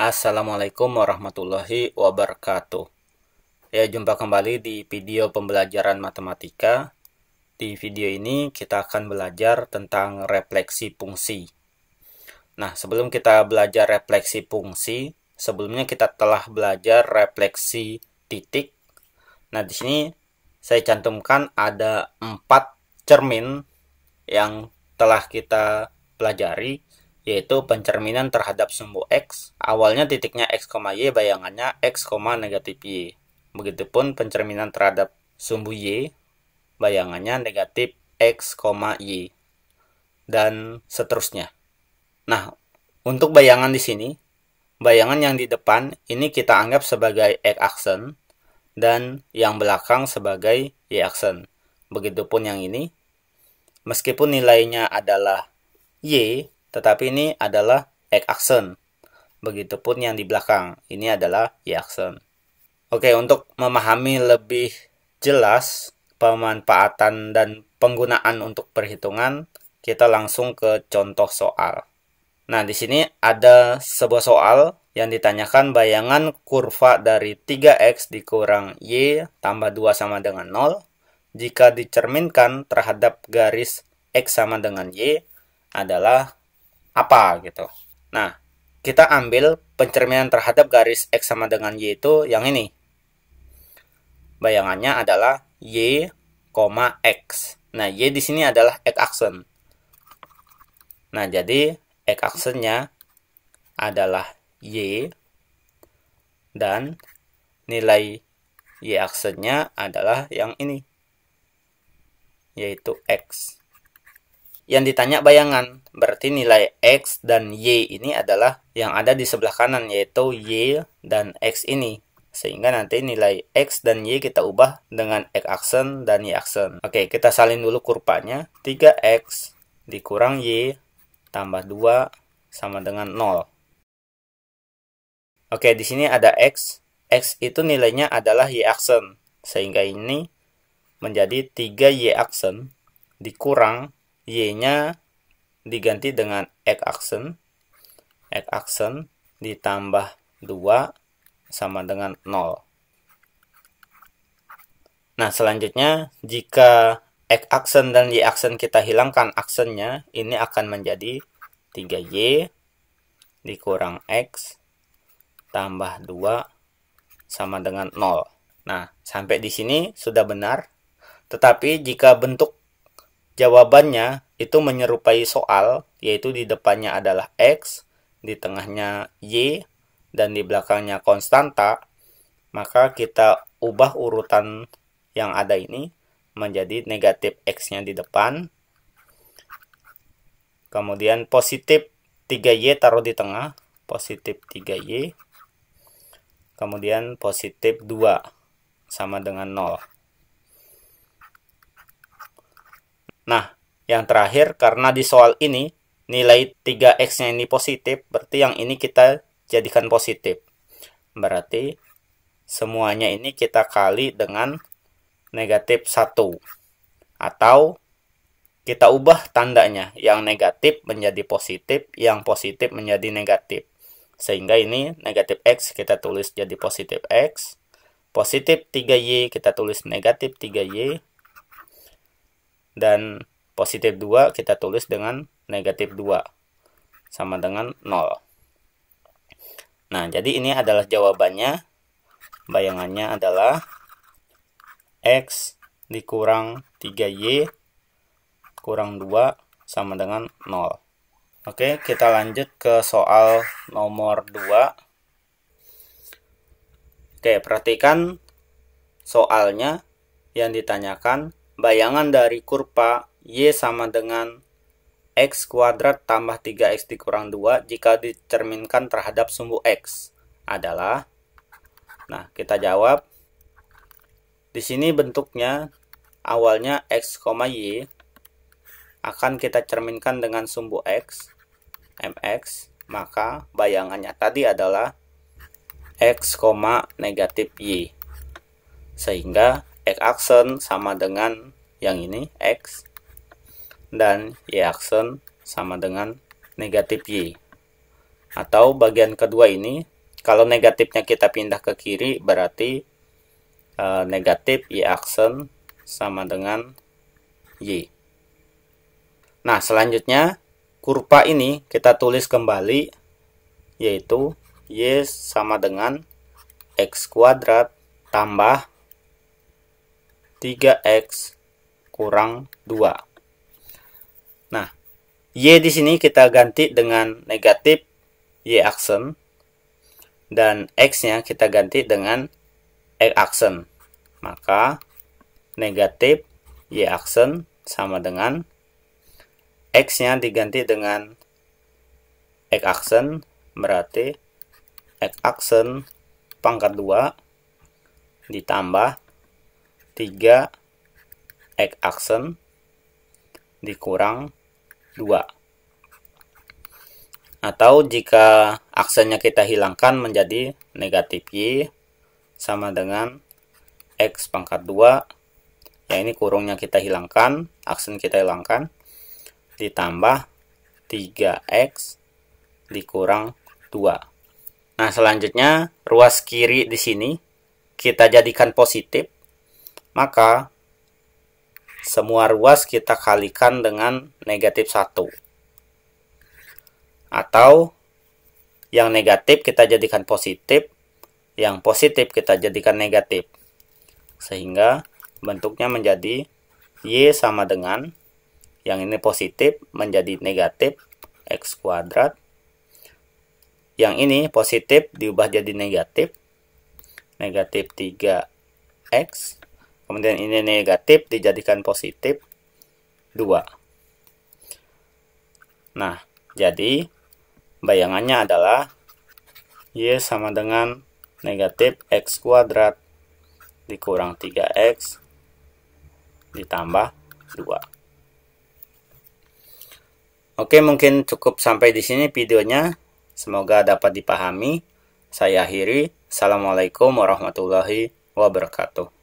Assalamualaikum warahmatullahi wabarakatuh. Ya, jumpa kembali di video pembelajaran matematika. Di video ini kita akan belajar tentang refleksi fungsi. Nah, sebelum kita belajar refleksi fungsi, sebelumnya kita telah belajar refleksi titik. Nah, di sini saya cantumkan ada 4 cermin yang telah kita pelajari, yaitu pencerminan terhadap sumbu X, awalnya titiknya X, Y, bayangannya X, negatif Y. Begitupun pencerminan terhadap sumbu Y, bayangannya negatif X, Y. Dan seterusnya. Nah, untuk bayangan di sini, bayangan yang di depan ini kita anggap sebagai X aksen, dan yang belakang sebagai Y aksen. Begitupun yang ini, meskipun nilainya adalah Y, tetapi ini adalah X aksen. Begitupun yang di belakang, ini adalah Y aksen. Oke, untuk memahami lebih jelas pemanfaatan dan penggunaan untuk perhitungan, kita langsung ke contoh soal. Nah, di sini ada sebuah soal yang ditanyakan bayangan kurva dari 3X dikurang Y tambah 2 sama dengan 0 jika dicerminkan terhadap garis X sama dengan Y adalah apa gitu. Nah, kita ambil pencerminan terhadap garis X sama dengan Y itu yang ini. Bayangannya adalah Y, X. Nah, Y di sini adalah X aksen. Nah, jadi X aksennya adalah Y dan nilai Y aksennya adalah yang ini, yaitu X. Yang ditanya bayangan, berarti nilai X dan Y ini adalah yang ada di sebelah kanan, yaitu Y dan X ini. Sehingga nanti nilai X dan Y kita ubah dengan X aksen dan Y aksen. Oke, kita salin dulu kurvanya. 3X dikurang Y tambah 2 sama dengan 0. Oke, di sini ada X. X itu nilainya adalah Y aksen. Sehingga ini menjadi 3Y aksen dikurang Y-nya diganti dengan X aksen. X aksen ditambah 2 sama dengan 0. Nah, selanjutnya jika X aksen dan Y aksen kita hilangkan aksennya, ini akan menjadi 3Y dikurang X tambah 2 sama dengan 0. Nah, sampai di sini sudah benar. Tetapi jika bentuk jawabannya itu menyerupai soal, yaitu di depannya adalah X, di tengahnya Y, dan di belakangnya konstanta, maka kita ubah urutan yang ada ini menjadi negatif X-nya di depan. Kemudian positif 3Y taruh di tengah, positif 3Y. Kemudian positif 2 sama dengan 0. Nah, yang terakhir, karena di soal ini nilai 3X-nya ini positif, berarti yang ini kita jadikan positif. Berarti semuanya ini kita kali dengan negatif 1. Atau kita ubah tandanya, yang negatif menjadi positif, yang positif menjadi negatif. Sehingga ini negatif X kita tulis jadi positif X. Positif 3Y kita tulis negatif 3Y. Dan positif 2 kita tulis dengan negatif 2 sama dengan 0. Nah, jadi ini adalah jawabannya. Bayangannya adalah X dikurang 3Y kurang 2 sama dengan 0. Oke, kita lanjut ke soal nomor 2. Oke, perhatikan soalnya yang ditanyakan. Bayangan dari kurva Y sama dengan X kuadrat tambah 3X dikurang 2 jika dicerminkan terhadap sumbu X adalah, nah kita jawab. Di sini bentuknya awalnya X, Y akan kita cerminkan dengan sumbu X, MX, maka bayangannya tadi adalah X, negatif Y. Sehingga X aksen sama dengan yang ini, X, dan Y aksen sama dengan negatif Y. Atau bagian kedua ini Kalau negatifnya kita pindah ke kiri, berarti negatif Y aksen sama dengan Y. Nah, selanjutnya kurva ini kita tulis kembali, yaitu Y sama dengan X kuadrat tambah 3X kurang 2. Nah, Y di sini kita ganti dengan negatif Y aksen, dan X-nya kita ganti dengan X aksen. Maka negatif Y aksen sama dengan X-nya diganti dengan X aksen, berarti X aksen pangkat 2 ditambah 3 X aksen dikurang 2. Atau jika aksennya kita hilangkan menjadi negatif Y sama dengan X pangkat 2, ya ini kurungnya kita hilangkan, aksen kita hilangkan, ditambah 3X dikurang 2. Nah, selanjutnya ruas kiri di sini kita jadikan positif, maka semua ruas kita kalikan dengan negatif 1. Atau yang negatif kita jadikan positif, yang positif kita jadikan negatif. Sehingga bentuknya menjadi Y sama dengan, yang ini positif menjadi negatif X kuadrat. Yang ini positif diubah jadi negatif 3X. Kemudian ini negatif dijadikan positif 2. Nah, jadi bayangannya adalah Y sama dengan negatif X kuadrat dikurang 3X ditambah 2. Oke, mungkin cukup sampai di sini videonya. Semoga dapat dipahami. Saya akhiri. Assalamualaikum warahmatullahi wabarakatuh.